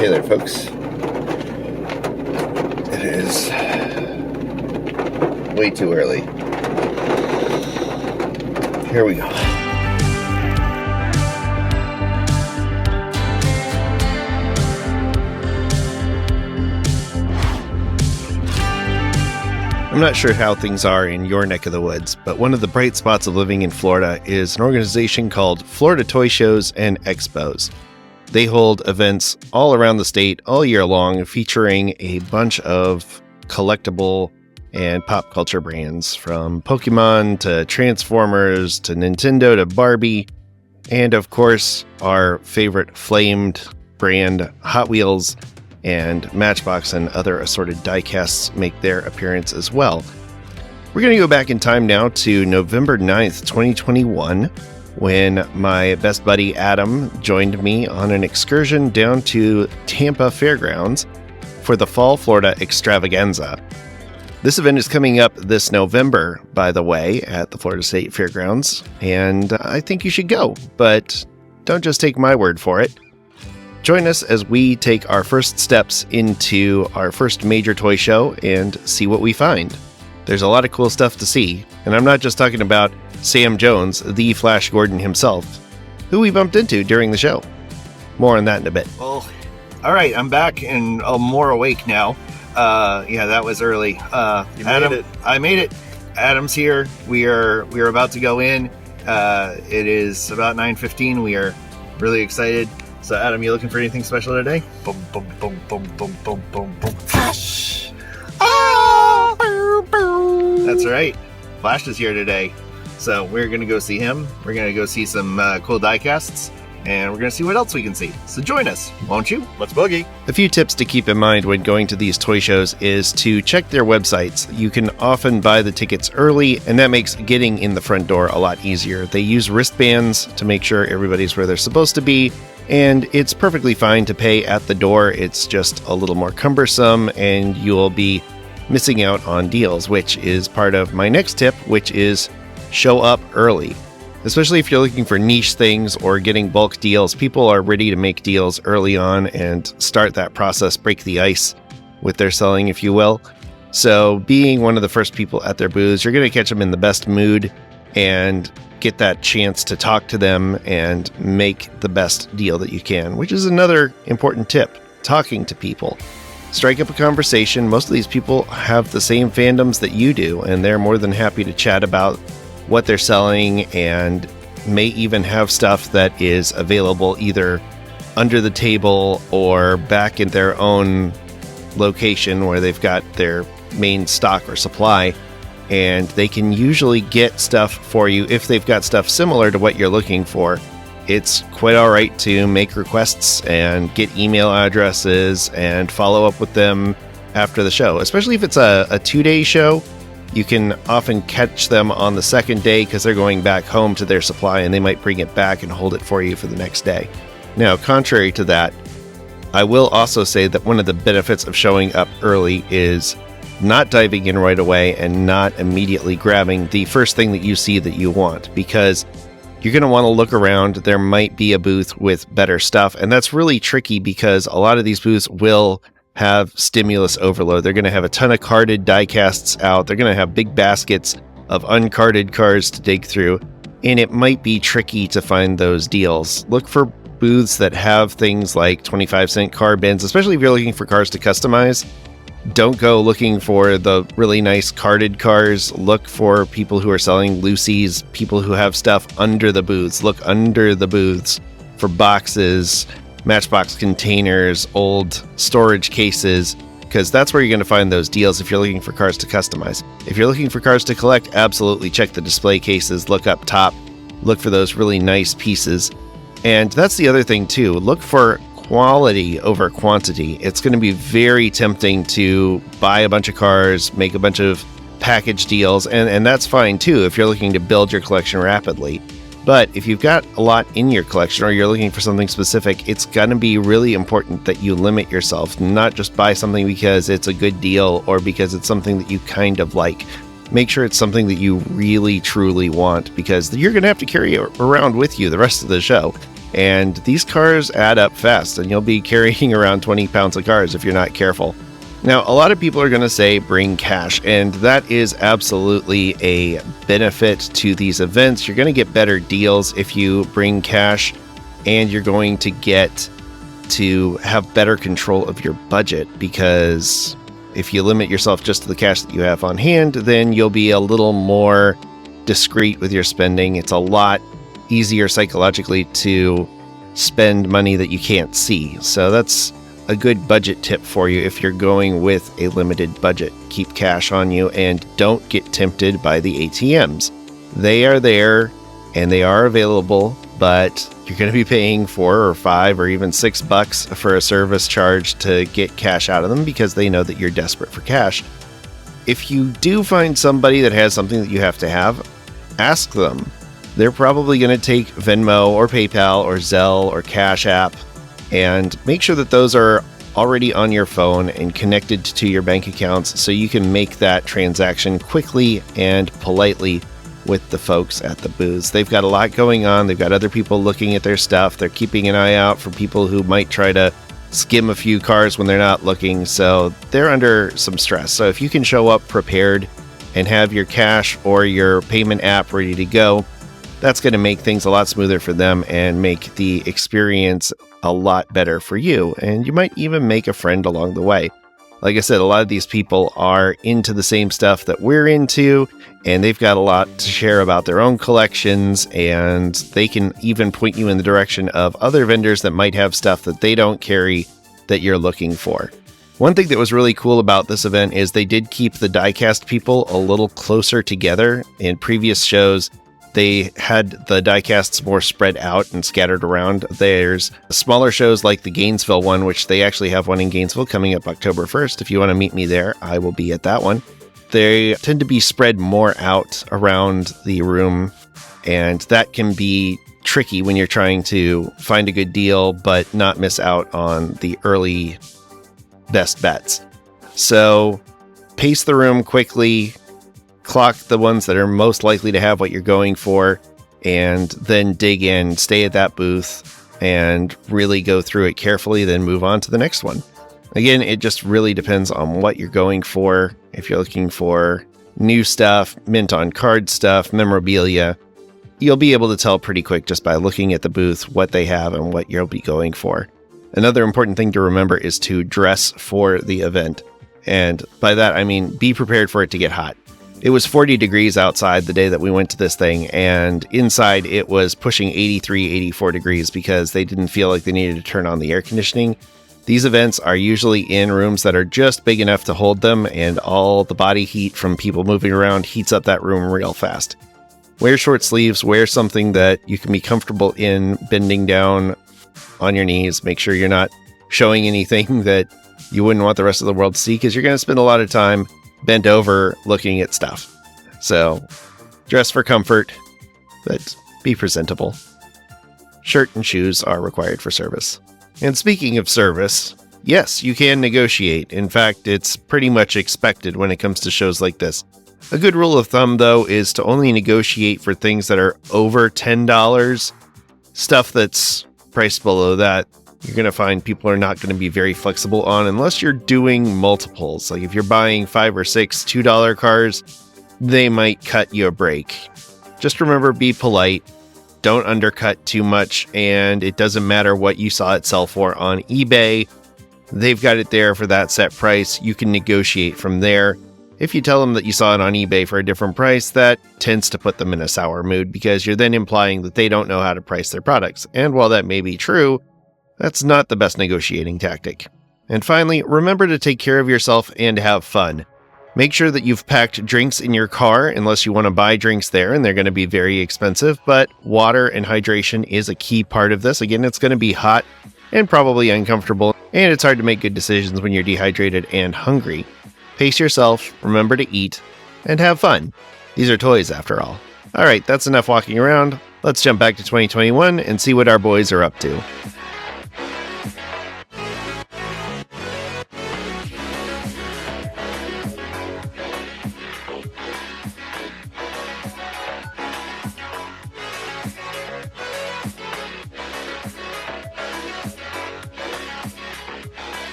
Hey there, folks. It is way too early. Here we go. I'm not sure how things are in your neck of the woods, but one of the bright spots of living in Florida is an organization called Florida Toy Shows and Expos. They hold events all around the state all year long featuring a bunch of collectible and pop culture brands, from Pokemon to Transformers to Nintendo to Barbie, and of course our favorite flamed brand Hot Wheels and Matchbox and other assorted diecasts make their appearance as well. We're going to go back in time now to November 9th, 2021, when my best buddy Adam joined me on an excursion down to Tampa Fairgrounds for the Fall Florida Extravaganza. This event is coming up this November, by the way, at the Florida State Fairgrounds, and I think you should go, but don't just take my word for it. Join us as we take our first steps into our first major toy show and see what we find. There's a lot of cool stuff to see, and I'm not just talking about Sam Jones, the Flash Gordon himself, who we bumped into during the show. More on that in a bit. Well, all right, I'm back and I'm more awake now. Yeah, that was early. You Adam, made it. I made it. Adam's here. We are about to go in. It is about 9:15. We are really excited. So, Adam, you looking for anything special today? Boom, boom, boom, boom, boom, boom, boom, boom. Flash! Ah! That's right. Flash is here today. So we're going to go see him. We're going to go see some cool diecasts. And we're going to see what else we can see. So join us, won't you? Let's boogie. A few tips to keep in mind when going to these toy shows is to check their websites. You can often buy the tickets early, and that makes getting in the front door a lot easier. They use wristbands to make sure everybody's where they're supposed to be. And it's perfectly fine to pay at the door. It's just a little more cumbersome, and you'll be missing out on deals, which is part of my next tip, which is show up early. Especially if you're looking for niche things or getting bulk deals, people are ready to make deals early on and start that process, break the ice with their selling, if you will. So being one of the first people at their booths, you're going to catch them in the best mood and get that chance to talk to them and make the best deal that you can, which is another important tip, talking to people. Strike up a conversation. Most of these people have the same fandoms that you do, and they're more than happy to chat about what they're selling, and may even have stuff that is available either under the table or back in their own location where they've got their main stock or supply. And they can usually get stuff for you if they've got stuff similar to what you're looking for. It's quite all right to make requests and get email addresses and follow up with them after the show. Especially if it's a 2-day show, you can often catch them on the second day because they're going back home to their supply, and they might bring it back and hold it for you for the next day. Now, contrary to that, I will also say that one of the benefits of showing up early is not diving in right away and not immediately grabbing the first thing that you see that you want, because you're going to want to look around. There might be a booth with better stuff, and that's really tricky because a lot of these booths will have stimulus overload. They're going to have a ton of carded diecasts out. They're going to have big baskets of uncarded cards to dig through, and it might be tricky to find those deals. Look for booths that have things like 25-cent card bins, especially if you're looking for cars to customize. Don't go looking for the really nice carded cars. Look for people who are selling loosies, people who have stuff under the booths. Look under the booths for boxes, Matchbox containers, old storage cases, because that's where you're going to find those deals if you're looking for cars to customize. If you're looking for cars to collect, absolutely check the display cases, look up top, look for those really nice pieces. And that's the other thing too, look for quality over quantity. It's going to be very tempting to buy a bunch of cars, make a bunch of package deals, and that's fine too if you're looking to build your collection rapidly. But if you've got a lot in your collection or you're looking for something specific, it's going to be really important that you limit yourself, not just buy something because it's a good deal or because it's something that you kind of like. Make sure it's something that you really, truly want, because you're going to have to carry it around with you the rest of the show. And these cars add up fast, and you'll be carrying around 20 pounds of cars if you're not careful. Now, a lot of people are going to say bring cash, and that is absolutely a benefit to these events. You're going to get better deals if you bring cash, and you're going to get to have better control of your budget, because if you limit yourself just to the cash that you have on hand, then you'll be a little more discreet with your spending. It's a lot easier psychologically to spend money that you can't see. So that's a good budget tip for you if you're going with a limited budget. Keep cash on you and don't get tempted by the ATMs. They are there and they are available, but you're going to be paying $4 or $5 or even $6 for a service charge to get cash out of them because they know that you're desperate for cash. If you do find somebody that has something that you have to have, ask them. They're probably going to take Venmo or PayPal or Zelle or Cash App, and make sure that those are already on your phone and connected to your bank accounts so you can make that transaction quickly and politely with the folks at the booths. They've got a lot going on. They've got other people looking at their stuff. They're keeping an eye out for people who might try to skim a few cars when they're not looking, so they're under some stress. So if you can show up prepared and have your cash or your payment app ready to go, that's going to make things a lot smoother for them and make the experience a lot better for you. And you might even make a friend along the way. Like I said, a lot of these people are into the same stuff that we're into, and they've got a lot to share about their own collections, and they can even point you in the direction of other vendors that might have stuff that they don't carry that you're looking for. One thing that was really cool about this event is they did keep the Diecast people a little closer together. In previous shows, they had the diecasts more spread out and scattered around. There's smaller shows like the Gainesville one, which they actually have one in Gainesville coming up October 1st. If you want to meet me there, I will be at that one. They tend to be spread more out around the room, and that can be tricky when you're trying to find a good deal but not miss out on the early best bets. So pace the room quickly, clock the ones that are most likely to have what you're going for, and then dig in, stay at that booth, and really go through it carefully, then move on to the next one. Again, it just really depends on what you're going for. If you're looking for new stuff, mint on card stuff, memorabilia, you'll be able to tell pretty quick just by looking at the booth what they have and what you'll be going for. Another important thing to remember is to dress for the event. And by that, I mean be prepared for it to get hot. It was 40 degrees outside the day that we went to this thing, and inside it was pushing 83, 84 degrees because they didn't feel like they needed to turn on the air conditioning. These events are usually in rooms that are just big enough to hold them, and all the body heat from people moving around heats up that room real fast. Wear short sleeves, wear something that you can be comfortable in, bending down on your knees. Make sure you're not showing anything that you wouldn't want the rest of the world to see, because you're going to spend a lot of time bent over looking at stuff. So dress for comfort, but be presentable. Shirt and shoes are required for service. And speaking of service, yes, you can negotiate. In fact, it's pretty much expected when it comes to shows like this. A good rule of thumb, though, is to only negotiate for things that are over $10. Stuff that's priced below that, you're going to find people are not going to be very flexible on unless you're doing multiples. Like if you're buying 5 or 6 $2 cars, they might cut you a break. Just remember, be polite. Don't undercut too much, and it doesn't matter what you saw it sell for on eBay. They've got it there for that set price. You can negotiate from there. If you tell them that you saw it on eBay for a different price, that tends to put them in a sour mood because you're then implying that they don't know how to price their products. And while that may be true, that's not the best negotiating tactic. And finally, remember to take care of yourself and have fun. Make sure that you've packed drinks in your car unless you want to buy drinks there, and they're going to be very expensive, but water and hydration is a key part of this. Again, it's going to be hot and probably uncomfortable, and it's hard to make good decisions when you're dehydrated and hungry. Pace yourself, remember to eat, and have fun. These are toys after all. All right, that's enough walking around. Let's jump back to 2021 and see what our boys are up to.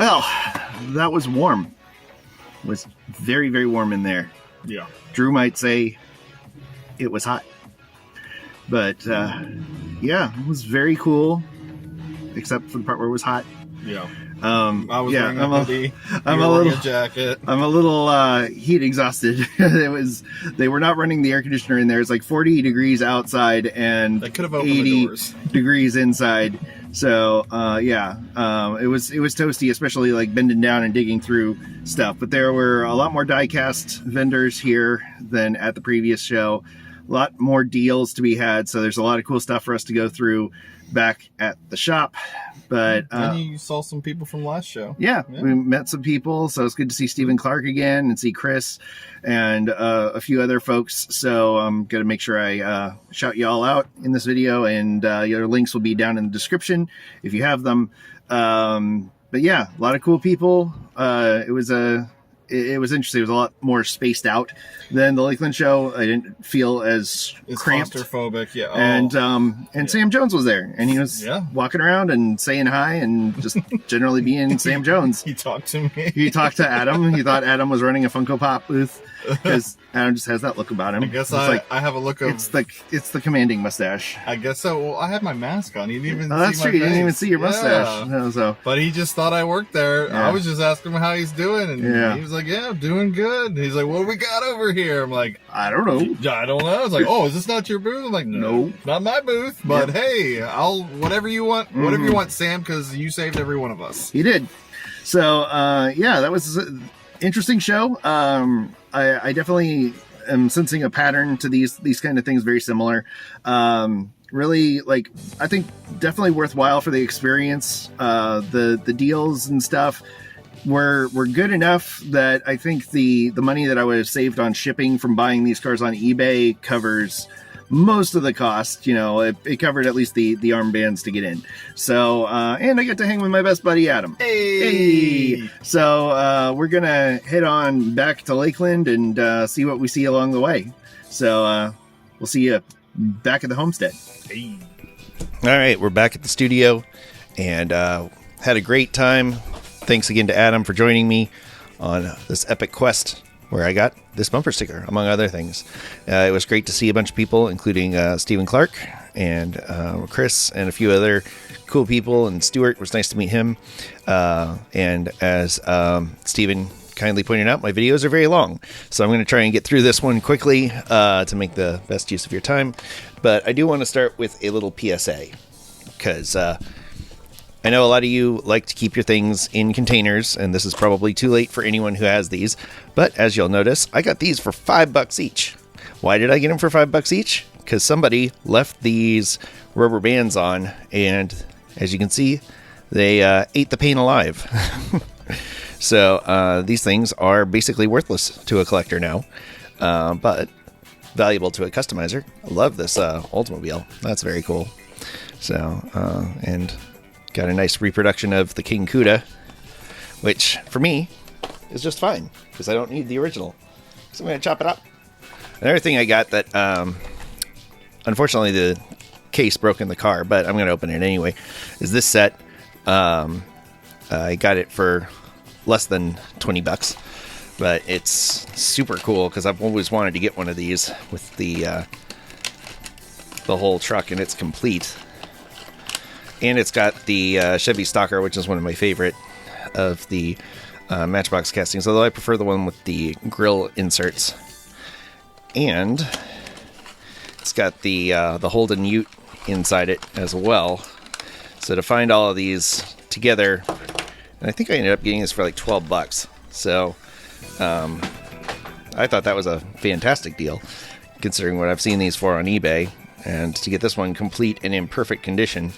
Well, that was warm. It was very, very warm in there. Yeah. Drew might say it was hot. But, yeah, it was very cool. Except for the part where it was hot. Yeah. I was wearing a hoodie. I'm a jacket. I'm a little heat exhausted. They were not running the air conditioner in there. It's like 40 degrees outside and They could have opened 80 the doors. degrees inside. So it was toasty, especially like bending down and digging through stuff. But there were a lot more diecast vendors here than at the previous show. A lot more deals to be had. So there's a lot of cool stuff for us to go through back at the shop. But and you saw some people from last show. Yeah, we met some people, so it's good to see Stephen Clark again and see Chris and a few other folks. So I'm going to make sure I shout you all out in this video, and your links will be down in the description if you have them. But yeah, a lot of cool people. It was interesting. It was a lot more spaced out than the Lakeland show. I didn't feel as cramped. Claustrophobic, yeah. And Sam Jones was there, and he was walking around and saying hi and just generally being Sam Jones. He talked to me. He talked to Adam. He thought Adam was running a Funko Pop booth because Adam just has that look about him. I guess I have a look of... It's the commanding mustache. I guess so. Well, I had my mask on. You didn't even see that's my true. You didn't face. even see your mustache. No, so. But he just thought I worked there. Yeah. I was just asking him how he's doing. And he was like, yeah, I'm doing good. He's like, what do we got over here? I'm like, I don't know. I don't know. I was like, oh, is this not your booth? I'm like, no, not my booth. But hey, I'll whatever you want, whatever you want, Sam, because you saved every one of us. He did. So that was an interesting show. I definitely am sensing a pattern to these kind of things, very similar. Really, I think definitely worthwhile for the experience. The deals and stuff were good enough that I think the money that I would have saved on shipping from buying these cars on eBay covers most of the cost. It covered at least the armbands to get in. So and I get to hang with my best buddy Adam. Hey! So we're gonna head on back to Lakeland and see what we see along the way. So we'll see you back at the homestead. Hey. All right, we're back at the studio and had a great time. Thanks again to Adam for joining me on this epic quest where I got this bumper sticker, among other things. It was great to see a bunch of people, including Stephen Clark and Chris and a few other cool people. And Stuart, it was nice to meet him. And as Stephen kindly pointed out, my videos are very long. So I'm going to try and get through this one quickly to make the best use of your time. But I do want to start with a little PSA because... I know a lot of you like to keep your things in containers, and this is probably too late for anyone who has these. But as you'll notice, I got these for $5 each. Why did I get them for $5 each? Because somebody left these rubber bands on, and as you can see, they ate the paint alive. So these things are basically worthless to a collector now, but valuable to a customizer. I love this Oldsmobile. That's very cool. So, and... got a nice reproduction of the King Cuda, which, for me, is just fine, because I don't need the original. So I'm going to chop it up. Another thing I got that, unfortunately, the case broke in the car, but I'm going to open it anyway, is this set. I got it for less than $20, but it's super cool, because I've always wanted to get one of these with the whole truck, and it's complete. And it's got the Chevy Stalker, which is one of my favorite of the Matchbox castings, although I prefer the one with the grill inserts. And it's got the Holden Ute inside it as well. So to find all of these together, and I think I ended up getting this for like $12. So I thought that was a fantastic deal, considering what I've seen these for on eBay. And to get this one complete and in perfect condition,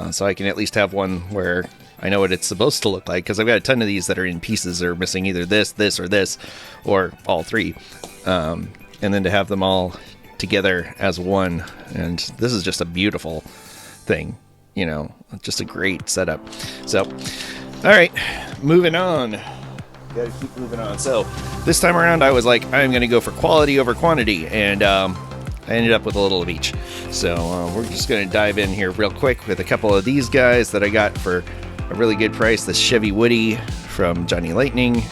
so I can at least have one where I know what it's supposed to look like, because I've got a ton of these that are in pieces or missing either this, or this, or all three. And then to have them all together as one, and this is just a beautiful thing, just a great setup. So, all right, moving on. Gotta keep moving on. So this time around, I was like, I'm going to go for quality over quantity, and I ended up with a little of each. So we're just going to dive in here real quick with a couple of these guys that I got for a really good price. The Chevy Woody from Johnny Lightning.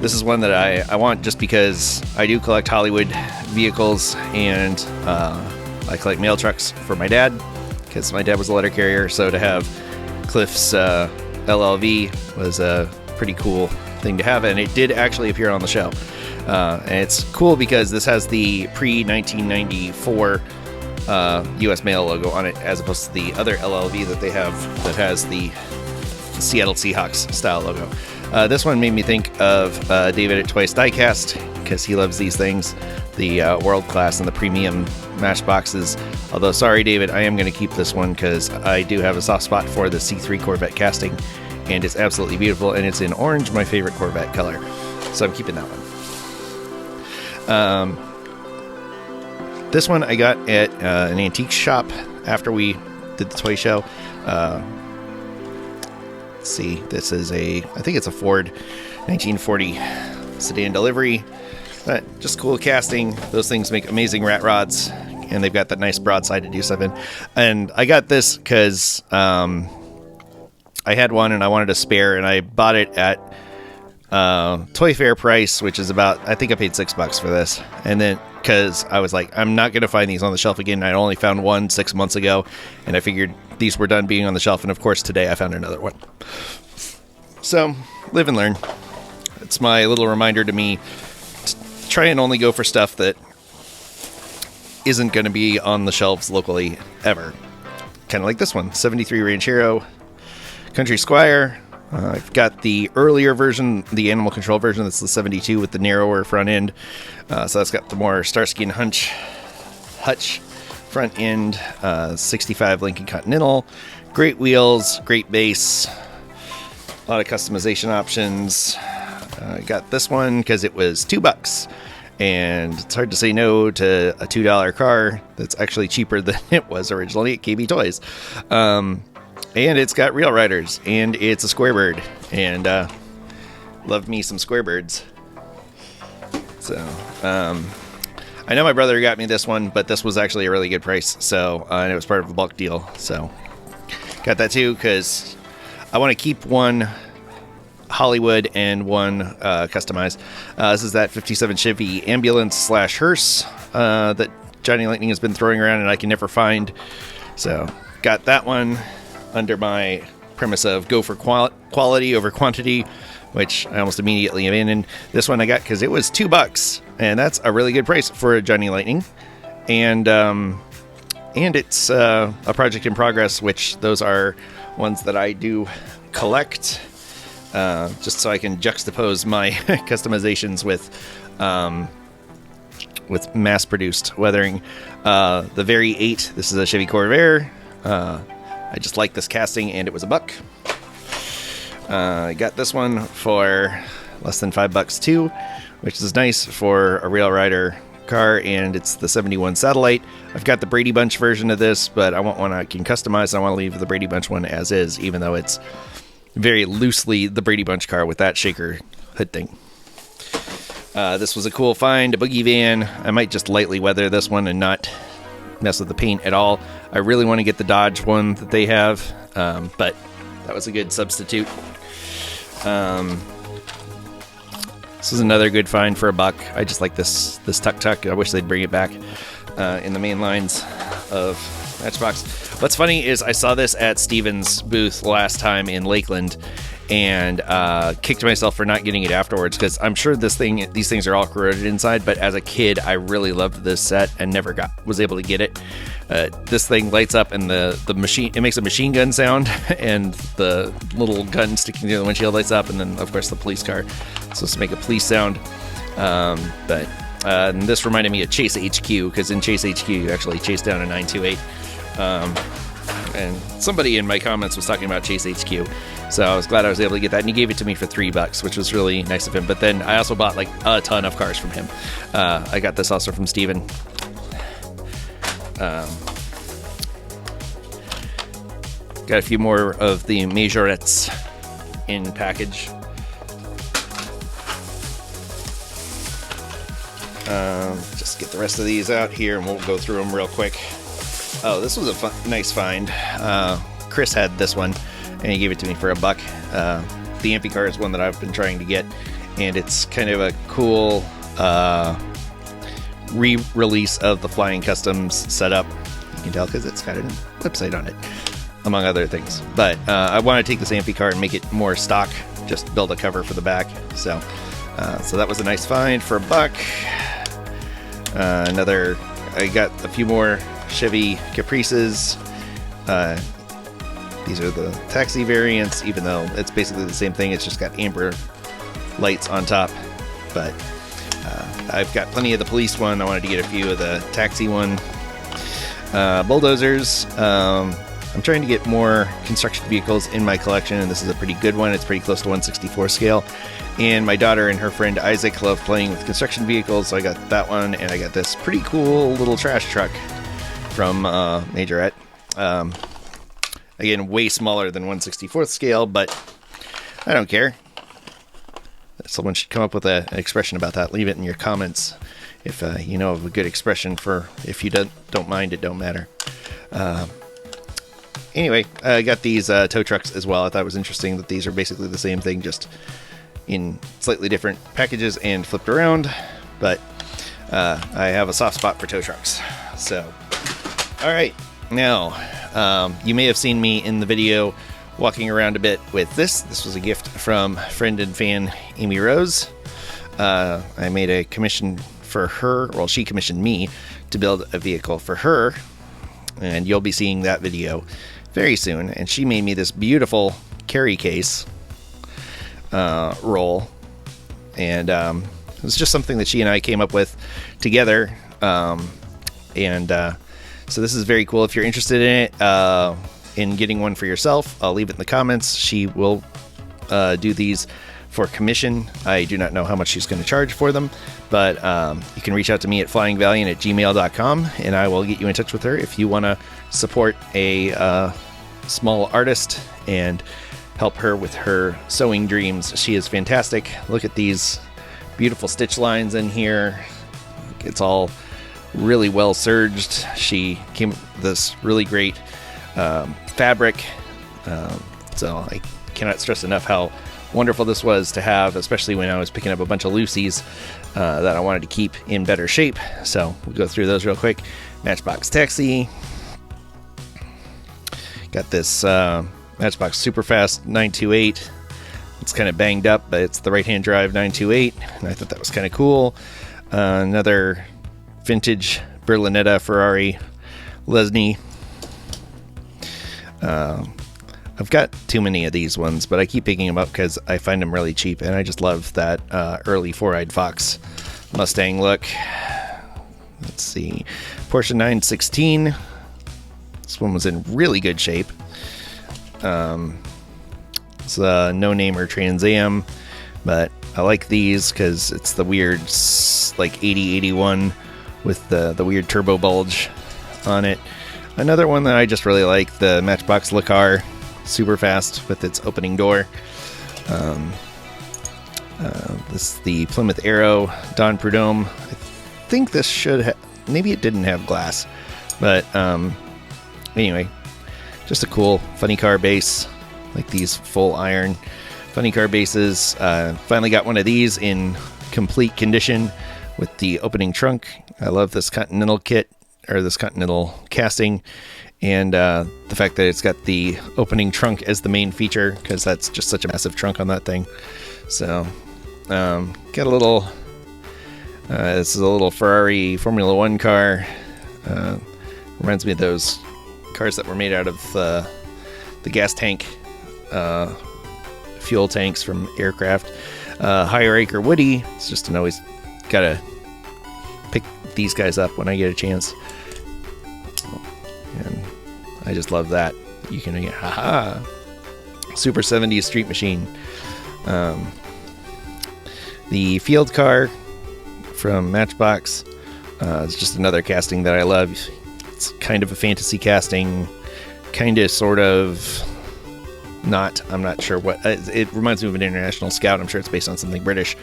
This is one that I want just because I do collect Hollywood vehicles, and I collect mail trucks for my dad because my dad was a letter carrier. So to have Cliff's LLV was a pretty cool thing to have, and it did actually appear on the show. And it's cool because this has the pre-1994 U.S. Mail logo on it, as opposed to the other LLV that they have that has the Seattle Seahawks style logo. This one made me think of David at Twice Diecast, because he loves these things, the world class and the premium mash boxes. Although, sorry David, I am going to keep this one because I do have a soft spot for the C3 Corvette casting, and it's absolutely beautiful, and it's in orange, my favorite Corvette color. So I'm keeping that one. This one I got at an antique shop after we did the toy show. Let's see, this is I think it's a Ford 1940 sedan delivery. Just cool casting. Those things make amazing rat rods, and they've got that nice broadside to do stuff in. And I got this because I had one and I wanted a spare, and I bought it at Toy Fair price, which is about, I think I paid $6 for this. And then because I was like, I'm not going to find these on the shelf again. I only found one 6 months ago, and I figured these were done being on the shelf. And of course today I found another one. So live and learn. It's my little reminder to me to try and only go for stuff that isn't going to be on the shelves locally ever. Kind of like this one, 73 Ranchero Country Squire. I've got the earlier version, the animal control version. That's the 72 with the narrower front end. So that's got the more Starsky & Hutch front end. 65 Lincoln Continental. Great wheels, great base. A lot of customization options. I got this one because it was $2. And it's hard to say no to a $2 car that's actually cheaper than it was originally at KB Toys. And it's got Real Riders, and it's a Square Bird, and love me some Square Birds. So, I know my brother got me this one, but this was actually a really good price, so, and it was part of a bulk deal, so got that too, because I want to keep one Hollywood and one customized. This is that 57 Chevy ambulance / hearse that Johnny Lightning has been throwing around and I can never find, so got that one under my premise of go for quality over quantity, which I almost immediately abandoned. This one I got because it was $2, and that's a really good price for a Johnny Lightning. And it's a project in progress, which those are ones that I do collect, just so I can juxtapose my customizations with mass-produced weathering. The Very 8, this is a Chevy Corvair. I just like this casting, and it was $1. I got this one for less than $5 too, which is nice for a Rail Rider car, and it's the 71 Satellite. I've got the Brady Bunch version of this, but I want one I can customize. I want to leave the Brady Bunch one as is, even though it's very loosely the Brady Bunch car with that shaker hood thing. This was a cool find, a boogie van. I might just lightly weather this one and not mess with the paint at all. I really want to get the Dodge one that they have, but that was a good substitute. This is another good find for $1. I just like this tuk-tuk. I wish they'd bring it back in the main lines of Matchbox. What's funny is I saw this at Steven's booth last time in Lakeland, and kicked myself for not getting it afterwards, because I'm sure these things are all corroded inside, but as a kid I really loved this set and never was able to get it. This thing lights up, and the machine, it makes a machine gun sound, and the little gun sticking through the windshield lights up, and then of course the police car supposed to make a police sound. And this reminded me of Chase HQ, because in Chase HQ you actually chase down a 928. And somebody in my comments was talking about Chase HQ, so I was glad I was able to get that, and he gave it to me for $3, which was really nice of him. But then I also bought like a ton of cars from him. I got this also from Steven. Got a few more of the majorettes in package. Just get the rest of these out here, and we'll go through them real quick. Oh, this was a nice find. Chris had this one, and he gave it to me for $1. The Amphicar is one that I've been trying to get, and it's kind of a cool re-release of the Flying Customs setup. You can tell because it's got a website on it, among other things. But I want to take this Amphicar and make it more stock, just build a cover for the back. So that was a nice find for $1. I got a few more Chevy Caprices. These are the taxi variants, even though it's basically the same thing. It's just got amber lights on top. But I've got plenty of the police one. I wanted to get a few of the taxi one. Bulldozers. I'm trying to get more construction vehicles in my collection, and this is a pretty good one. It's pretty close to 1/64 scale. And my daughter and her friend Isaac love playing with construction vehicles, so I got that one, and I got this pretty cool little trash truck from Majorette. Again, way smaller than 1/64 scale, but I don't care. Someone should come up with an expression about that. Leave it in your comments if you know of a good expression for if you don't mind, it don't matter. Anyway, I got these tow trucks as well. I thought it was interesting that these are basically the same thing, just in slightly different packages and flipped around. But I have a soft spot for tow trucks. So, all right. Now, you may have seen me in the video walking around a bit with this. This was a gift from friend and fan Amy Rose. I made a commission for her. Well, she commissioned me to build a vehicle for her. And you'll be seeing that video very soon. And she made me this beautiful carry case roll. And it was just something that she and I came up with together. So this is very cool. If you're interested in it, in getting one for yourself, I'll leave it in the comments. She will do these for commission. I do not know how much she's going to charge for them, but you can reach out to me at flyingvaliant@gmail.com, and I will get you in touch with her if you want to support a small artist and help her with her sewing dreams. She is fantastic. Look at these beautiful stitch lines in here. It's all really well serged. She came with this really great fabric, so I cannot stress enough how wonderful this was to have, especially when I was picking up a bunch of loosies that I wanted to keep in better shape. So we'll go through those real quick. Matchbox Taxi. Got this Matchbox Superfast 928. It's kind of banged up, but it's the right-hand drive 928, and I thought that was kind of cool. Another vintage Berlinetta Ferrari Lesney. I've got too many of these ones, but I keep picking them up because I find them really cheap, and I just love that early four-eyed fox Mustang look. Let's see. Porsche 916. This one was in really good shape. It's a no-namer Trans Am, but I like these because it's the weird like 8081 with the weird turbo bulge on it. Another one that I just really like, the Matchbox Le Car Superfast with its opening door. This is the Plymouth Arrow Don Prudhomme. I think this should have, maybe it didn't have glass, but anyway, just a cool funny car base, like these full iron funny car bases. Finally got one of these in complete condition with the opening trunk. I love this Continental kit, or this Continental casting, and the fact that it's got the opening trunk as the main feature, because that's just such a massive trunk on that thing. So got a little this is a little Ferrari Formula One car. Reminds me of those cars that were made out of the gas tank fuel tanks from aircraft. Higher Acre Woody. It's just always gotta pick these guys up when I get a chance, and I just love that. You can get Super 70s Street Machine. The Field Car from Matchbox. It's just another casting that I love. It's kind of a fantasy casting, kind of, sort of not. I'm not sure what. It reminds me of an International Scout. I'm sure it's based on something British.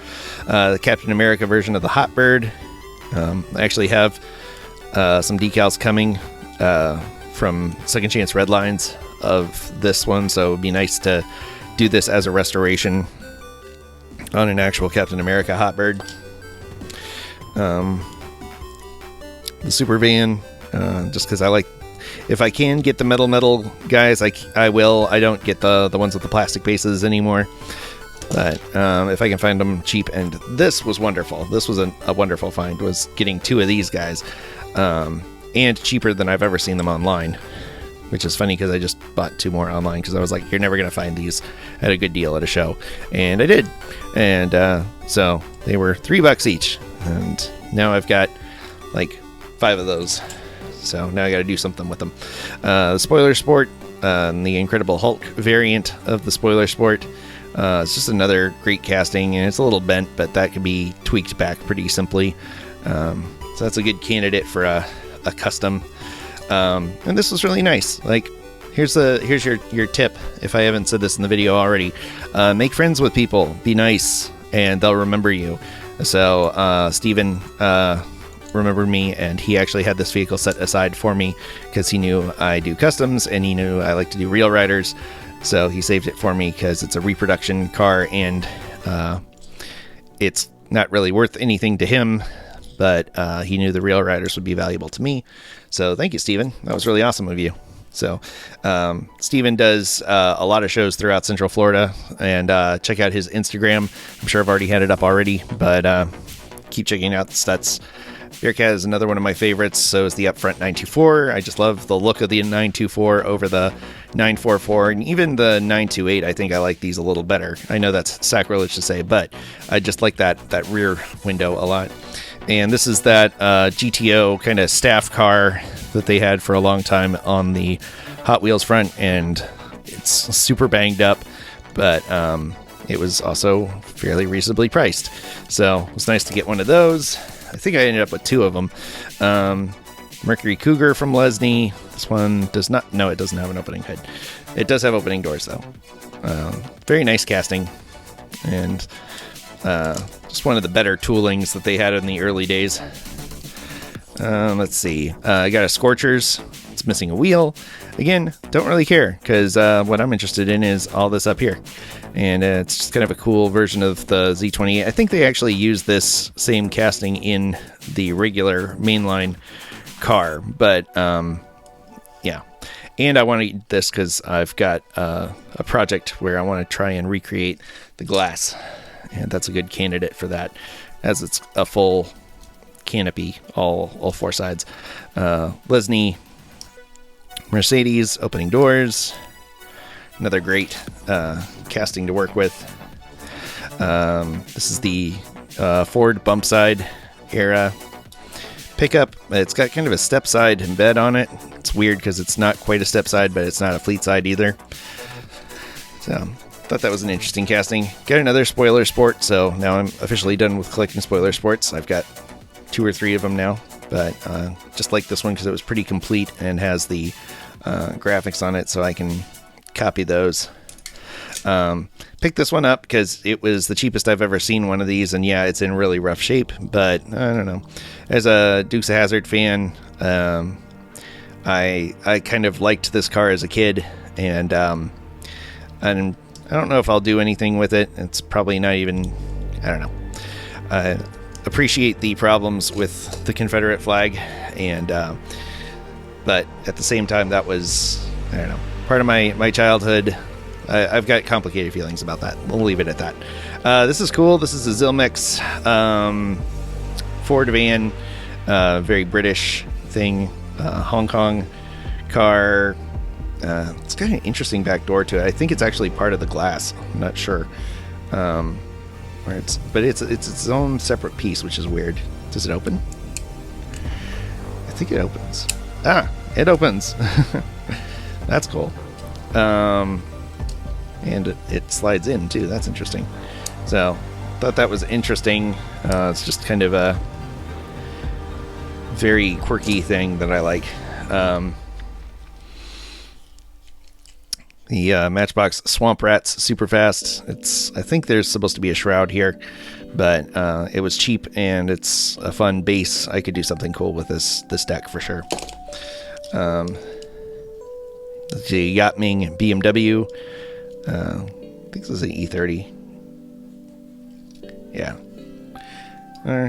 The Captain America version of the Hot Bird. I actually have some decals coming from Second Chance Red Lines of this one, so it would be nice to do this as a restoration on an actual Captain America Hotbird. The Super Van, just because I like, if I can get the metal guys, I will. I don't get the ones with the plastic bases anymore, but if I can find them cheap, and this was wonderful. This was a wonderful find, was getting 2 of these guys, and cheaper than I've ever seen them online, which is funny because I just bought 2 more online because I was like, you're never going to find these at a good deal at a show, and I did, and so they were $3 each, and now I've got like 5 of those. So now I got to do something with them. The Spoiler Sport, the Incredible Hulk variant of the Spoiler Sport. It's just another great casting, and it's a little bent, but that can be tweaked back pretty simply. So that's a good candidate for a custom. And this was really nice. Like, here's your tip. If I haven't said this in the video already, make friends with people. Be nice, and they'll remember you. So Steven remembered me, and he actually had this vehicle set aside for me because he knew I do customs and he knew I like to do real riders, so he saved it for me because it's a reproduction car, and it's not really worth anything to him, but he knew the real riders would be valuable to me. So thank you, Steven. That was really awesome of you. So Steven does a lot of shows throughout Central Florida, and check out his Instagram. I'm sure I've already had it up already, but keep checking out the stats. Bearcat is another one of my favorites. So is the Upfront 924. I just love the look of the 924 over the 944, and even the 928. I think I like these a little better. I know that's sacrilege to say, but I just like that rear window a lot. And this is that GTO kind of staff car that they had for a long time on the Hot Wheels front, and it's super banged up, but it was also fairly reasonably priced. So it was nice to get one of those. I think I ended up with 2 of them. Mercury Cougar from Lesney. This one does not. No, it doesn't have an opening hood. It does have opening doors, though. Very nice casting. And just one of the better toolings that they had in the early days. Let's see. I got a Scorchers. It's missing a wheel. Again, don't really care, because what I'm interested in is all this up here. And it's just kind of a cool version of the Z28. I think they actually use this same casting in the regular mainline car. But, yeah. And I want to eat this because I've got a project where I want to try and recreate the glass. And that's a good candidate for that, as it's a full canopy, all 4 sides. Lesney Mercedes opening doors, another great casting to work with. This is the Ford bump side era pickup. It's got kind of a step side embed on it. It's weird because it's not quite a step side, but it's not a fleet side either. So thought that was an interesting casting. Got another Spoiler Sport, so now I'm officially done with collecting Spoiler Sports. I've got 2 or 3 of them now, but just like this one because it was pretty complete and has the graphics on it, so I can copy those. Picked this one up because it was the cheapest I've ever seen one of these, and yeah, it's in really rough shape, but I don't know. As a Dukes of Hazzard fan, I kind of liked this car as a kid, and I don't know if I'll do anything with it. It's probably not even, I don't know. I appreciate the problems with the Confederate flag, and but at the same time, that was, I don't know, part of my childhood. I've got complicated feelings about that. We'll leave it at that. This is cool. This is a Zilmix Ford van, very British thing, Hong Kong car. It's got an interesting back door to it. I think it's actually part of the glass. I'm not sure. But it's its own separate piece, which is weird. Does it open? I think it opens. Ah, it opens. That's cool. And it slides in too. That's interesting. So, thought that was interesting. It's just kind of a very quirky thing that I like. The Matchbox Swamp Rats super fast. I think there's supposed to be a shroud here, but it was cheap and it's a fun base. I could do something cool with this deck for sure. The the Yachtming BMW. I think this is an E30. Yeah. Or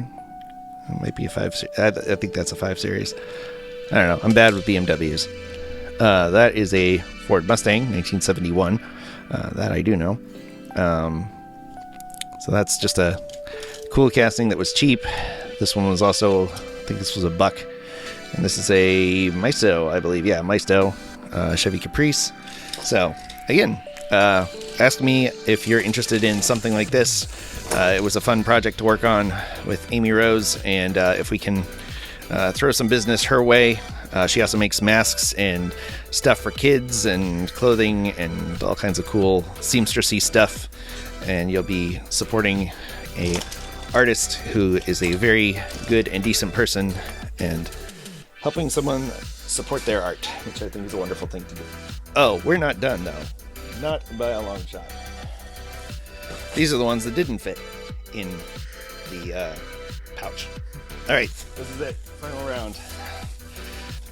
it might be a 5 series. I think that's a 5 Series. I don't know. I'm bad with BMWs. That is a Ford Mustang, 1971. That I do know. So that's just a cool casting that was cheap. This one was also, I think this was $1. And this is a Maisto, I believe. Yeah, Maisto Chevy Caprice. So, again, ask me if you're interested in something like this. It was a fun project to work on with Amy Rose, and if we can throw some business her way. She also makes masks and stuff for kids and clothing and all kinds of cool seamstressy stuff, and you'll be supporting a artist who is a very good and decent person and helping someone support their art, which I think is a wonderful thing to do. Oh, we're not done though. Not by a long shot. These are the ones that didn't fit in the pouch. All right, this is it. Final round.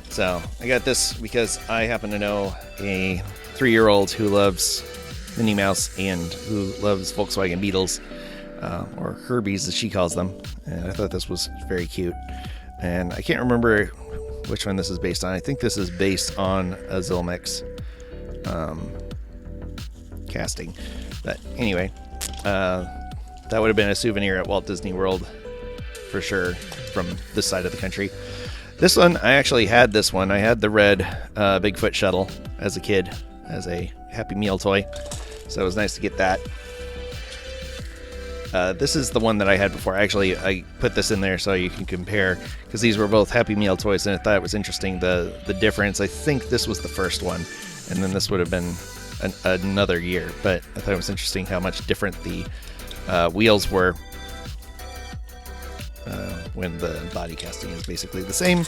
So I got this because I happen to know a 3-year-old who loves Minnie Mouse and who loves Volkswagen Beetles, or Herbies as she calls them. And I thought this was very cute. And I can't remember which one this is based on. I think this is based on a Zilmix casting. But anyway, that would have been a souvenir at Walt Disney World for sure from this side of the country. This one, I actually had this one. I had the red Bigfoot shuttle as a kid, as a Happy Meal toy. So it was nice to get that. This is the one that I had before. Actually, I put this in there so you can compare, because these were both Happy Meal toys, and I thought it was interesting, the difference. I think this was the first one, and then this would have been another year. But I thought it was interesting how much different the wheels were when the body casting is basically the same.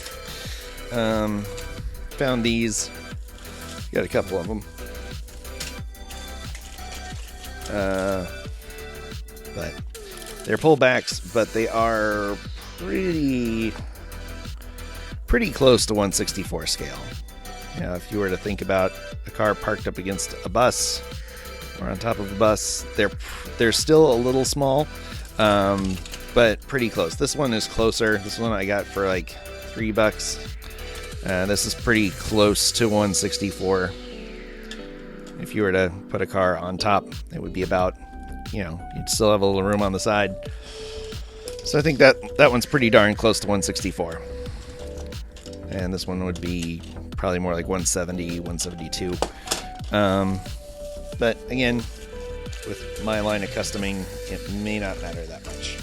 Found these. Got a couple of them. But they're pullbacks, but they are pretty close to 1/64 scale. You know, if you were to think about a car parked up against a bus or on top of a bus, they're still a little small, but pretty close. This one is closer. This one I got for like $3. This is pretty close to 1/64. If you were to put a car on top, it would be about, you know, you'd still have a little room on the side. So I think that one's pretty darn close to 1/64. And this one would be probably more like 170, 172. But again, with my line of customing, it may not matter that much.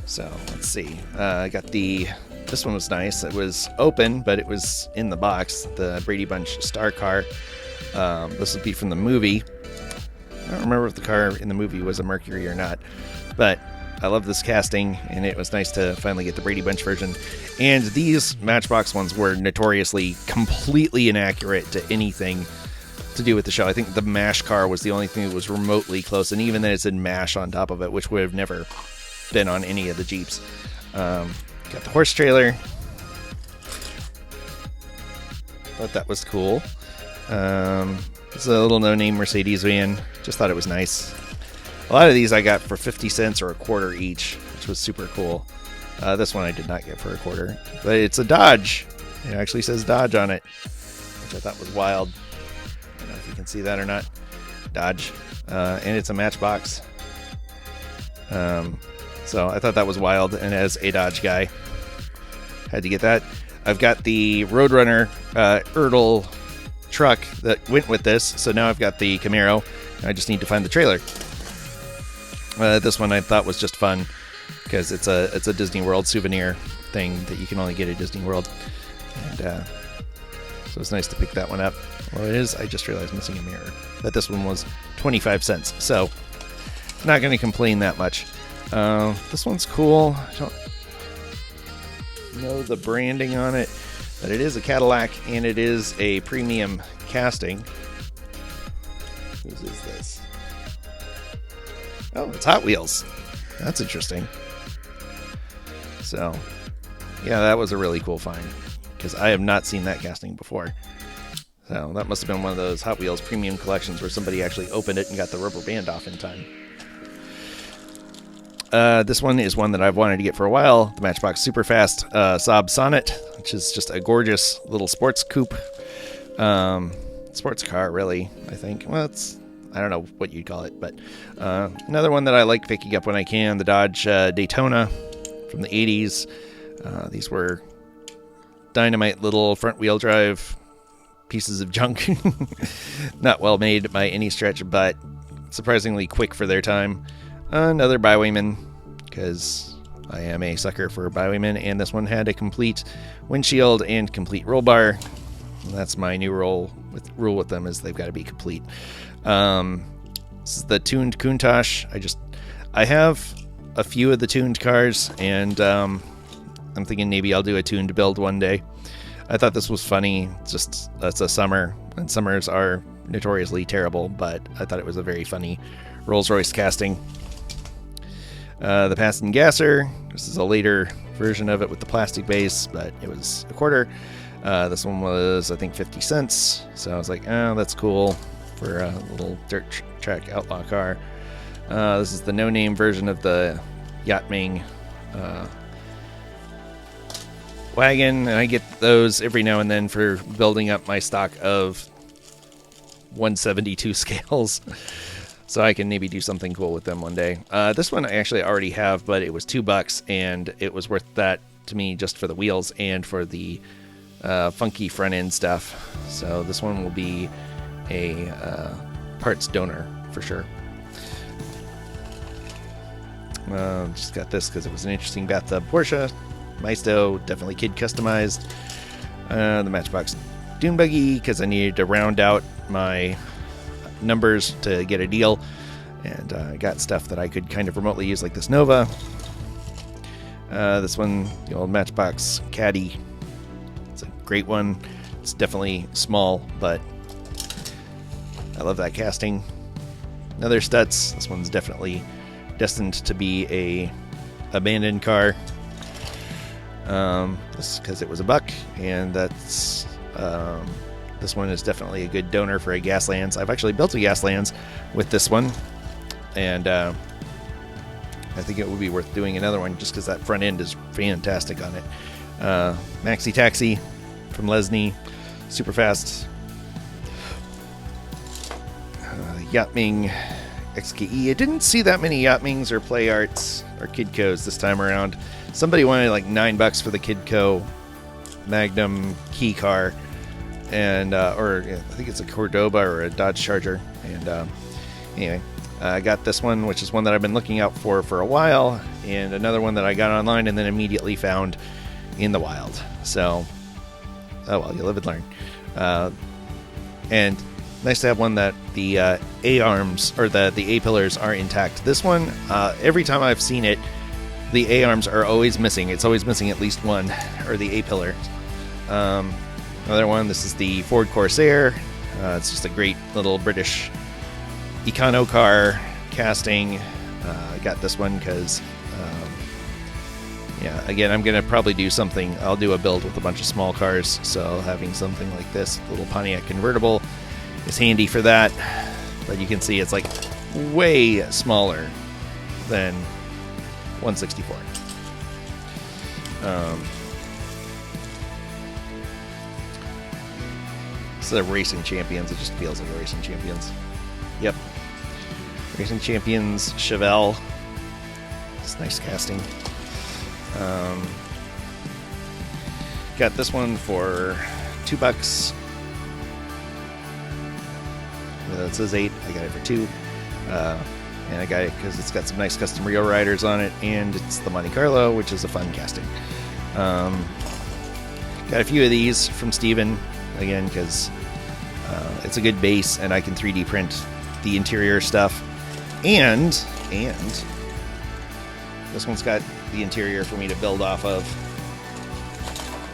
So let's see. I got this one was nice. It was open, but it was in the box. The Brady Bunch Star Car. This would be from the movie. I don't remember if the car in the movie was a Mercury or not, but I love this casting, and it was nice to finally get the Brady Bunch version. And these Matchbox ones were notoriously completely inaccurate to anything to do with the show. I think the MASH car was the only thing that was remotely close, and even then it said MASH on top of it, which would have never been on any of the Jeeps. Got the horse trailer. Thought that was cool. It's a little no-name Mercedes van. Just thought it was nice. A lot of these I got for 50 cents or a quarter each, which was super cool. This one I did not get for a quarter, but it's a Dodge. It actually says Dodge on it, which I thought was wild. I don't know if you can see that or not. Dodge. And it's a Matchbox. So I thought that was wild, and as a Dodge guy, had to get that. I've got the Roadrunner Ertl truck that went with this, so now I've got the Camaro. I just need to find the trailer. This one I thought was just fun because it's a Disney World souvenir thing that you can only get at Disney World, and so it's nice to pick that one up. Well, it is. I just realized missing a mirror, but this one was 25 cents, so not going to complain that much. This one's cool. I don't know the branding on it, but it is a Cadillac, and it is a premium casting. Whose is this? Oh, it's Hot Wheels. That's interesting. So, yeah, that was a really cool find, because I have not seen that casting before. So that must have been one of those Hot Wheels premium collections where somebody actually opened it and got the rubber band off in time. This one is one that I've wanted to get for a while. The Matchbox Superfast Saab Sonnet, which is just a gorgeous little sports coupe. Sports car, really, I think. Well, I don't know what you'd call it, but another one that I like picking up when I can, the Dodge Daytona from the 80s. These were dynamite little front-wheel drive pieces of junk. Not well made by any stretch, but surprisingly quick for their time. Another Bywayman, because I am a sucker for Bywayman, and this one had a complete windshield and complete roll bar. That's my new rule with them, is they've got to be complete. This is the tuned Countach. I have a few of the tuned cars, and I'm thinking maybe I'll do a tuned build one day. I thought this was funny. It's a summer, and summers are notoriously terrible, but I thought it was a very funny Rolls-Royce casting. The Paston Gasser. This is a later version of it with the plastic base, but it was a quarter. This one was, I think, 50 cents. So I was like, oh, that's cool for a little dirt track outlaw car. This is the no-name version of the Yachtming wagon, and I get those every now and then for building up my stock of 172 scales. So I can maybe do something cool with them one day. This one I actually already have, but it was $2, and it was worth that to me just for the wheels and for the funky front end stuff. So this one will be a parts donor for sure. Just got this because it was an interesting bathtub Porsche. Maisto, definitely kid customized. The Matchbox Dune Buggy because I needed to round out my numbers to get a deal, and I got stuff that I could kind of remotely use, like this Nova. This one, the old Matchbox Caddy. It's a great one. It's definitely small, but I love that casting. Another Stutz. This one's definitely destined to be a abandoned car. This because it was $1, and that's this one is definitely a good donor for a Gaslands. I've actually built a Gaslands with this one, and I think it would be worth doing another one just because that front end is fantastic on it. Maxi Taxi from Lesney, super fast. Yachtming XKE. I didn't see that many Yachtmings or Play Arts or Kidcos this time around. Somebody wanted like $9 for the Kidco Magnum key car, and or I think it's a Cordoba or a Dodge Charger. And anyway, I got this one, which is one that I've been looking out for a while, and another one that I got online and then immediately found in the wild. So, oh well, you live and learn. And nice to have one that the A-arms or the A-pillars are intact. This one, every time I've seen it, the A-arms are always missing. It's always missing at least one, or the A-pillar. Another one, this is the Ford Corsair. It's just a great little British econo car casting. I got this one because, yeah, again, I'm going to probably do something. I'll do a build with a bunch of small cars, so having something like this little Pontiac convertible is handy for that. But you can see it's like way smaller than 164. Instead of Racing Champions, it just feels like a Racing Champions. Yep. Racing Champions Chevelle. It's nice casting. Got this one for $2. It says 8. I got it for 2. And I got it because it's got some nice custom Rio riders on it, and it's the Monte Carlo, which is a fun casting. Got a few of these from Steven, again, because it's a good base, and I can 3D print the interior stuff. And this one's got the interior for me to build off of.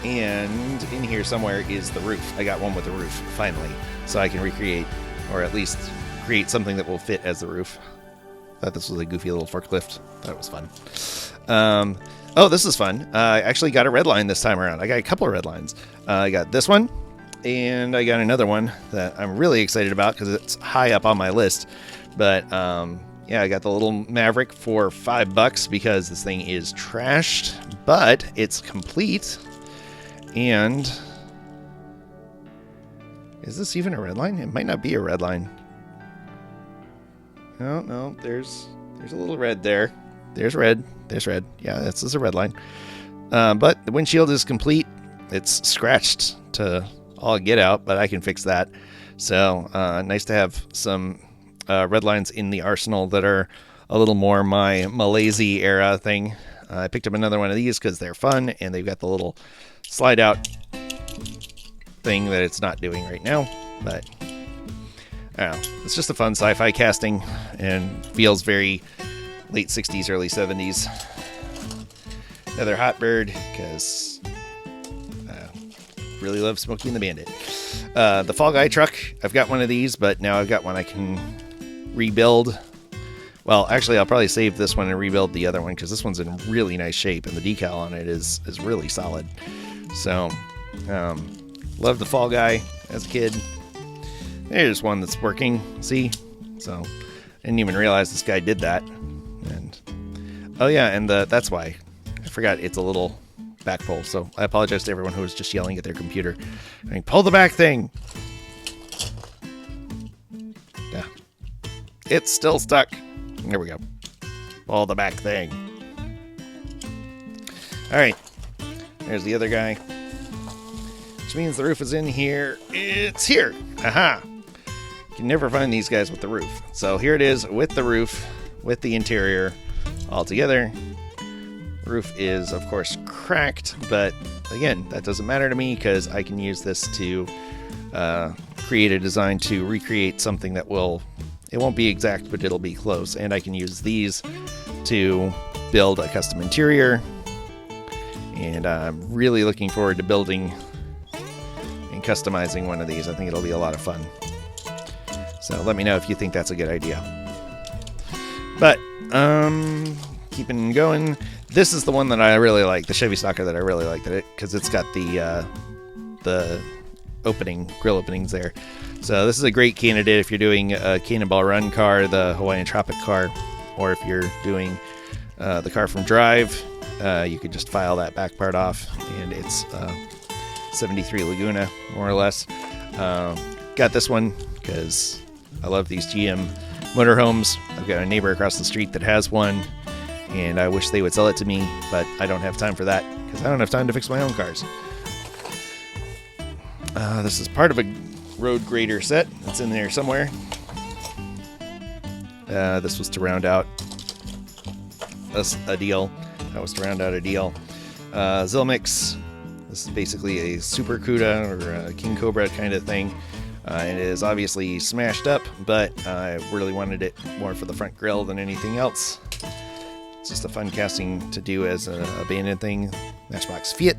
And in here somewhere is the roof. I got one with the roof, finally, so I can recreate, or at least create something that will fit as the roof. Thought this was a goofy little forklift. Thought it was fun. Oh, this is fun. I actually got a red line this time around. I got a couple of red lines. I got this one. And I got another one that I'm really excited about because it's high up on my list. But yeah, I got the little Maverick for $5 because this thing is trashed, but it's complete. And is this even a red line? It might not be a red line. No, there's a little red there. There's red. There's red. Yeah, this is a red line. But the windshield is complete. It's scratched to all get out, but I can fix that. So nice to have some red lines in the arsenal that are a little more my Malaysia era thing. I picked up another one of these because they're fun, and they've got the little slide out thing that it's not doing right now. But I don't know. It's just a fun sci-fi casting and feels very late 60s, early 70s. Another hot bird because I really love Smokey and the Bandit. The Fall Guy truck, I've got one of these, but now I've got one I can rebuild. Well, actually, I'll probably save this one and rebuild the other one because this one's in really nice shape and the decal on it is really solid. So, loved the Fall Guy as a kid. There's one that's working, see? So, I didn't even realize this guy did that. And oh yeah, and that's why. I forgot it's a little back pull, so I apologize to everyone who was just yelling at their computer. I mean, pull the back thing! Yeah. It's still stuck. There we go. Pull the back thing. Alright. There's the other guy. Which means the roof is in here. It's here! Aha! You can never find these guys with the roof. So here it is with the roof, with the interior all together. Roof is, of course, cracked, but again, that doesn't matter to me because I can use this to create a design to recreate something that it won't be exact, but it'll be close. And I can use these to build a custom interior. And I'm really looking forward to building and customizing one of these. I think it'll be a lot of fun. So let me know if you think that's a good idea. But, keeping going. This is the one that I really like, the Chevy Stalker that I really like, because it's got the grill openings there. So this is a great candidate if you're doing a Cannonball Run car, the Hawaiian Tropic car, or if you're doing the car from Drive, you could just file that back part off, and it's 73 Laguna, more or less. Got this one because I love these GM motorhomes. I've got a neighbor across the street that has one, and I wish they would sell it to me, but I don't have time for that because I don't have time to fix my own cars. This is part of a road grader set that's in there somewhere. This was to round out a deal. That was to round out a deal. Zilmix. This is basically a Super CUDA or a King Cobra kind of thing. It is obviously smashed up, but I really wanted it more for the front grille than anything else. It's just a fun casting to do as an abandoned thing. Matchbox Fiat.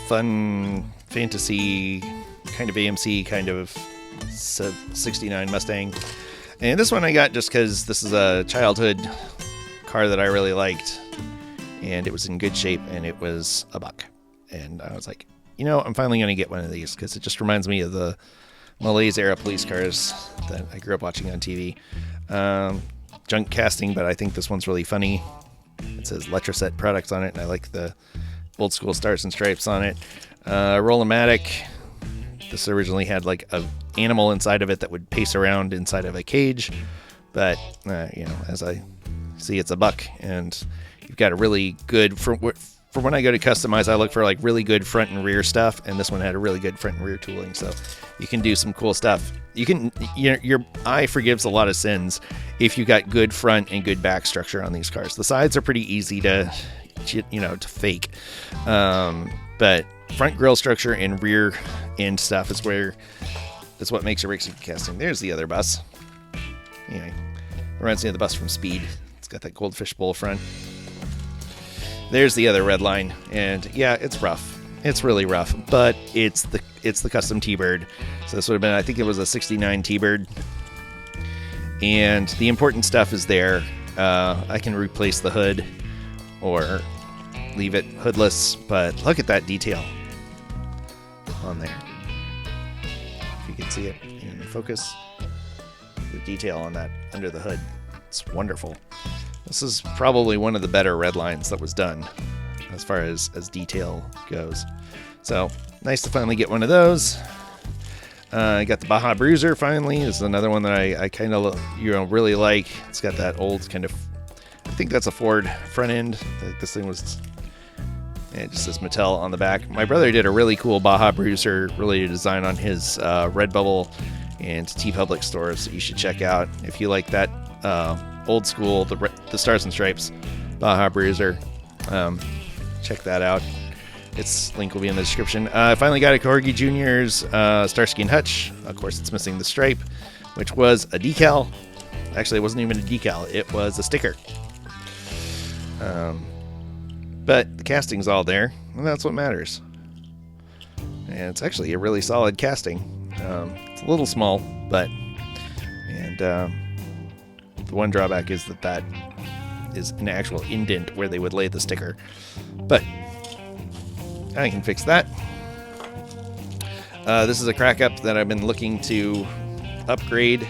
Fun fantasy kind of AMC kind of 69 Mustang. And this one I got just because this is a childhood car that I really liked. And it was in good shape and it was $1. And I was like, you know, I'm finally going to get one of these because it just reminds me of the Malaise era police cars that I grew up watching on TV. Junk casting, but I think this one's really funny. It says Letraset products on it, and I like the old school stars and stripes on it. Roll-O-Matic. This originally had like an animal inside of it that would pace around inside of a cage, but you know, as I see, it's $1, and you've got a really good for when I go to customize, I look for like really good front and rear stuff, and this one had a really good front and rear tooling, so you can do some cool stuff. Your eye forgives a lot of sins if you got good front and good back structure on these cars. The sides are pretty easy to fake, but front grille structure and rear end stuff is what makes a racing casting. There's the other bus. Anyway, reminds me of the bus from Speed. It's got that goldfish bowl front. There's the other red line, and yeah, it's rough. It's really rough, but it's the custom T-Bird. So this would have been, I think it was a 69 T-Bird. And the important stuff is there. I can replace the hood or leave it hoodless, but look at that detail. on there. If you can see it in focus, the detail on that under the hood, it's wonderful. This is probably one of the better red lines that was done as far as detail goes. So nice to finally get one of those. I got the Baja Bruiser finally. This is another one that I kind of really like. It's got that old kind of, I think that's a Ford front end. This thing was, it just says Mattel on the back. My brother did a really cool Baja Bruiser related design on his Redbubble and TeePublic stores that you should check out if you like that old school, the Stars and Stripes Baja Bruiser. Check that out. Its link will be in the description. I finally got a Corgi Junior's Starsky and Hutch. Of course, it's missing the stripe, which was a decal. Actually, it wasn't even a decal. It was a sticker. But the casting's all there, and that's what matters. And it's actually a really solid casting. It's a little small, but... And the one drawback is that is an actual indent where they would lay the sticker. But... I can fix that. This is a crack up that I've been looking to upgrade.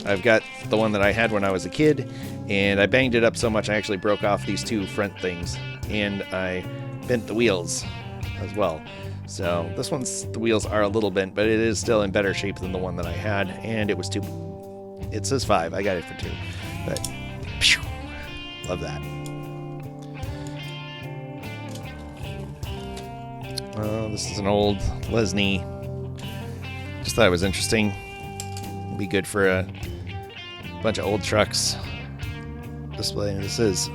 I've got the one that I had when I was a kid, and I banged it up so much I actually broke off these two front things, and I bent the wheels as well. So this one's, the wheels are a little bent, but it is still in better shape than the one that I had, and it was $2. It says $5. I got it for $2. But, phew, love that. This is an old Lesney. Just thought it was interesting. It'd be good for a bunch of old trucks display. This is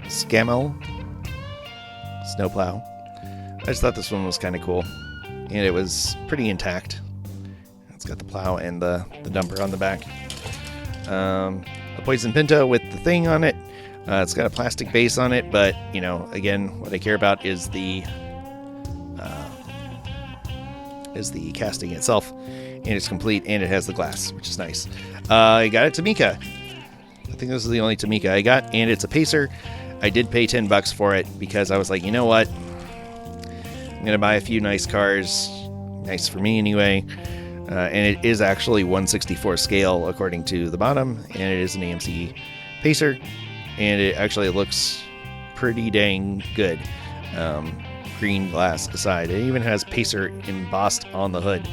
Scammell snowplow. I just thought this one was kind of cool, and it was pretty intact. It's got the plow and the dumper on the back. A Poison Pinto with the thing on it. It's got a plastic base on it, but, you know, again, what I care about is the casting itself, and it's complete, and it has the glass, which is nice. I got a Tamica. I think this is the only Tamica I got, and it's a Pacer. I did pay $10 for it because I was like, you know what? I'm going to buy a few nice cars, nice for me anyway, and it is actually 1/64 scale according to the bottom, and it is an AMC Pacer. And it actually looks pretty dang good. Green glass aside. It even has Pacer embossed on the hood,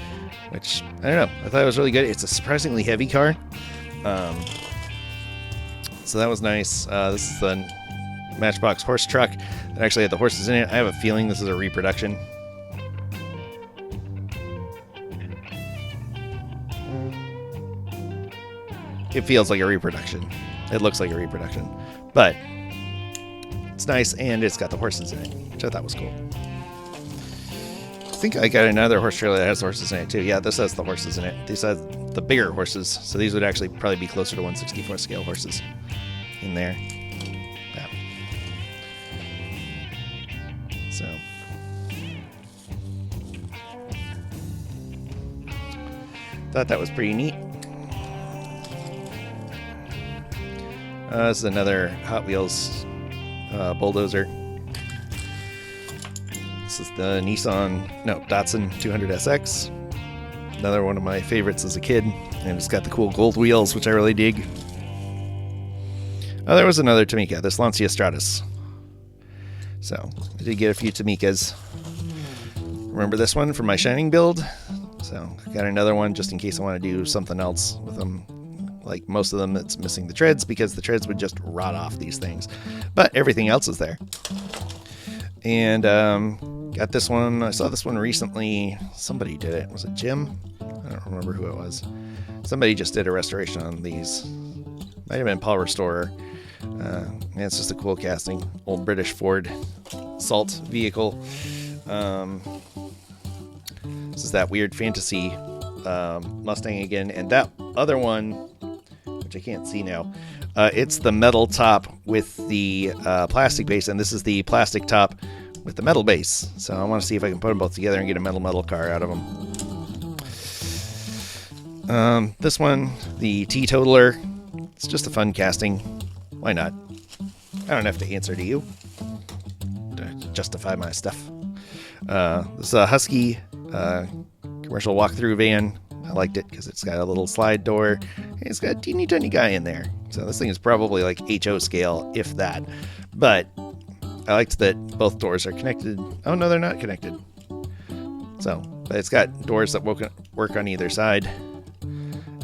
which, I don't know, I thought it was really good. It's a surprisingly heavy car. So that was nice. This is the Matchbox horse truck that actually had the horses in it. I have a feeling this is a reproduction. It feels like a reproduction. It looks like a reproduction, but it's nice, and it's got the horses in it, which I thought was cool. I think I got another horse trailer that has horses in it too. Yeah, this has the horses in it. These have the bigger horses, so these would actually probably be closer to 1/64 scale horses in there. Yeah. So. Thought that was pretty neat. This is another Hot Wheels bulldozer. This is the Datsun 200SX. Another one of my favorites as a kid. And it's got the cool gold wheels, which I really dig. Oh, there was another Tamica, this Lancia Stratus. So, I did get a few Tamicas. Remember this one from my Shining build? So, I got another one just in case I want to do something else with them. Like most of them, it's missing the treads because the treads would just rot off these things. But everything else is there. And got this one. I saw this one recently. Somebody did it. Was it Jim? I don't remember who it was. Somebody just did a restoration on these. Might have been Paul Restorer. Yeah, it's just a cool casting. Old British Ford Salt vehicle. This is that weird fantasy Mustang again. And that other one, which I can't see now, it's the metal top with the plastic base, and this is the plastic top with the metal base. So I want to see if I can put them both together and get a metal car out of them. This one, the Teetotaler, it's just a fun casting. Why not? I don't have to answer to you to justify my stuff. This is a Husky commercial walkthrough van. I liked it because it's got a little slide door. And it's got a teeny tiny guy in there. So this thing is probably like HO scale, if that. But I liked that both doors are connected. Oh, no, they're not connected. So, but it's got doors that work on either side.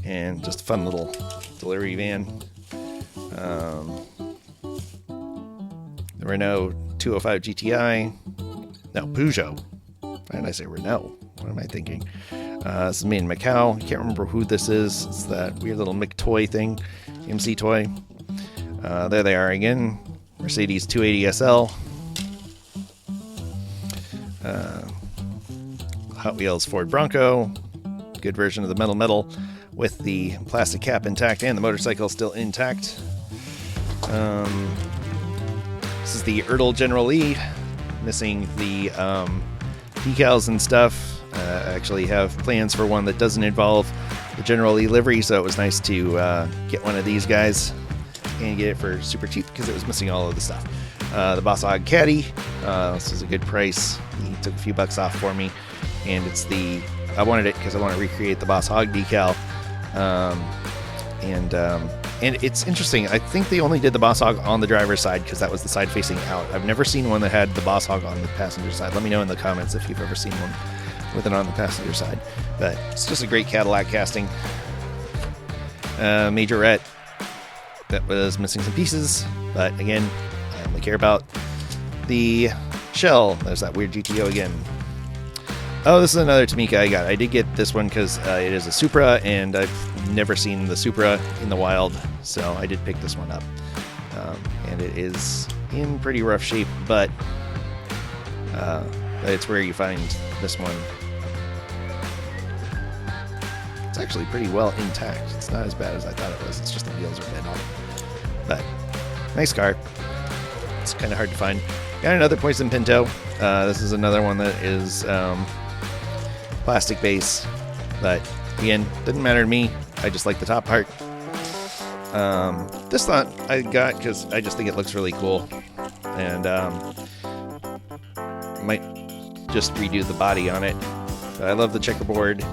And just a fun little delivery van. The Renault 205 GTI. No, Peugeot. Why did I say Renault? What am I thinking? This is made in Macau. I can't remember who this is. It's that weird little McToy thing. MC Toy. There they are again. Mercedes 280 SL. Hot Wheels Ford Bronco. Good version of the metal with the plastic cap intact and the motorcycle still intact. This is the Ertl General Lee. Missing the decals and stuff. I actually have plans for one that doesn't involve the General Lee livery, so it was nice to get one of these guys and get it for super cheap because it was missing all of the stuff. The Boss Hog Caddy. This is a good price. He took a few bucks off for me, and it's I wanted it because I want to recreate the Boss Hog decal. And it's interesting. I think they only did the Boss Hog on the driver's side because that was the side facing out. I've never seen one that had the Boss Hog on the passenger side. Let me know in the comments if you've ever seen one with it on the passenger side. But it's just a great Cadillac casting. Majorette that was missing some pieces, but again, I only care about the shell. There's that weird GTO again. Oh, this is another Tamika I got. I did get this one because it is a Supra, and I've never seen the Supra in the wild, so I did pick this one up. And it is in pretty rough shape, but it's where you find this one. It's actually pretty well intact. It's not as bad as I thought it was. It's just the wheels are bent on it. But nice car. It's kind of hard to find. Got another Poison Pinto. This is another one that is plastic base, but again, didn't matter to me. I just like the top part. This thought I got because I just think it looks really cool, and might just redo the body on it. But I love the checkerboard.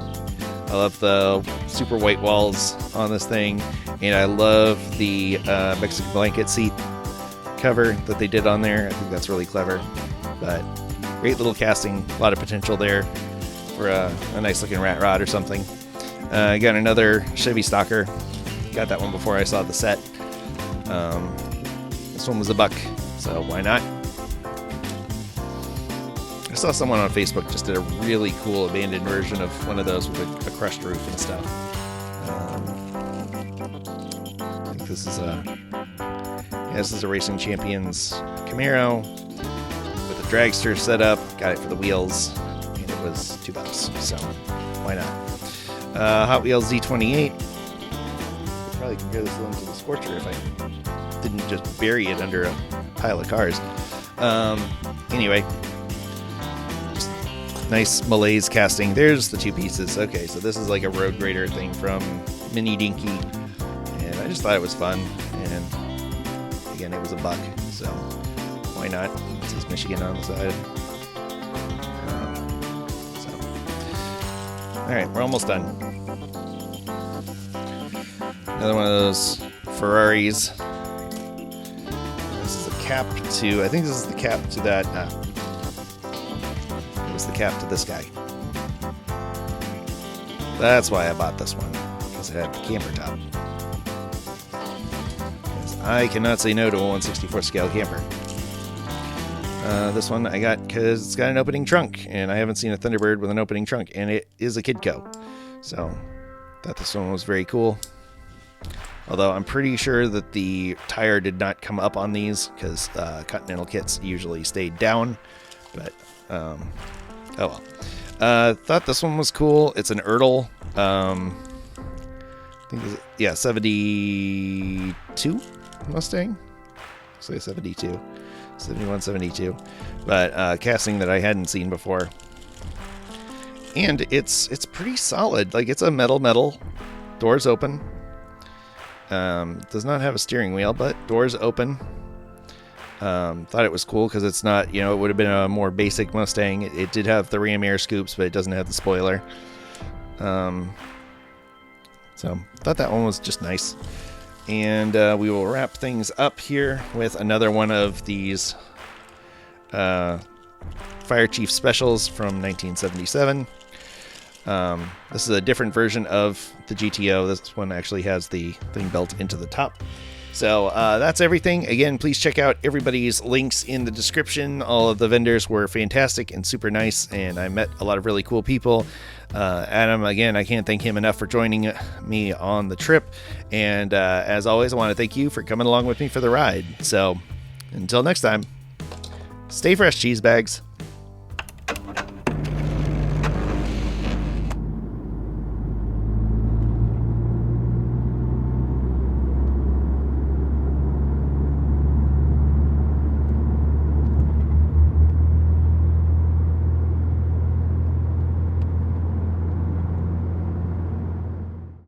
I love the super white walls on this thing, and I love the Mexican blanket seat cover that they did on there. I think that's really clever. But great little casting, a lot of potential there for a nice looking rat rod or something. I got another Chevy Stalker. Got that one before I saw the set. This one was $1, so why not? I saw someone on Facebook just did a really cool abandoned version of one of those with a crushed roof and stuff. I think this is a Racing Champions Camaro with a dragster setup. Got it for the wheels, and it was $2, so why not? Hot Wheels Z28. I'd probably compare this one to the Scorcher if I didn't just bury it under a pile of cars. Anyway. Nice Malaise casting. There's the two pieces. Okay, so this is like a road grader thing from Mini Dinky, and I just thought it was fun. And again, it was $1, so why not? This is Michigan on the side. All right, we're almost done. Another one of those Ferraris. This is the cap to. I think this is the cap to that. Was the cap to this guy. That's why I bought this one, because it had the camper top. I cannot say no to a 1/64 scale camper. This one I got because it's got an opening trunk, and I haven't seen a Thunderbird with an opening trunk, and it is a Kidco. So, thought this one was very cool. Although I'm pretty sure that the tire did not come up on these, because Continental kits usually stayed down. But, oh well. Thought this one was cool. It's an Ertl. I think yeah, 72 Mustang. Say 72. 71, 72. But casting that I hadn't seen before. And it's pretty solid. Like, it's a metal. Doors open. Does not have a steering wheel, but doors open. Thought it was cool because it's not, you know, it would have been a more basic Mustang. It did have the Ram air scoops, but it doesn't have the spoiler. So thought that one was just nice. And we will wrap things up here with another one of these Fire Chief specials from 1977. This is a different version of the GTO. This one actually has the thing built into the top. So that's everything. Again, please check out everybody's links in the description. All of the vendors were fantastic and super nice, and I met a lot of really cool people. Adam, again, I can't thank him enough for joining me on the trip. And as always, I want to thank you for coming along with me for the ride. So until next time, stay fresh, cheese bags.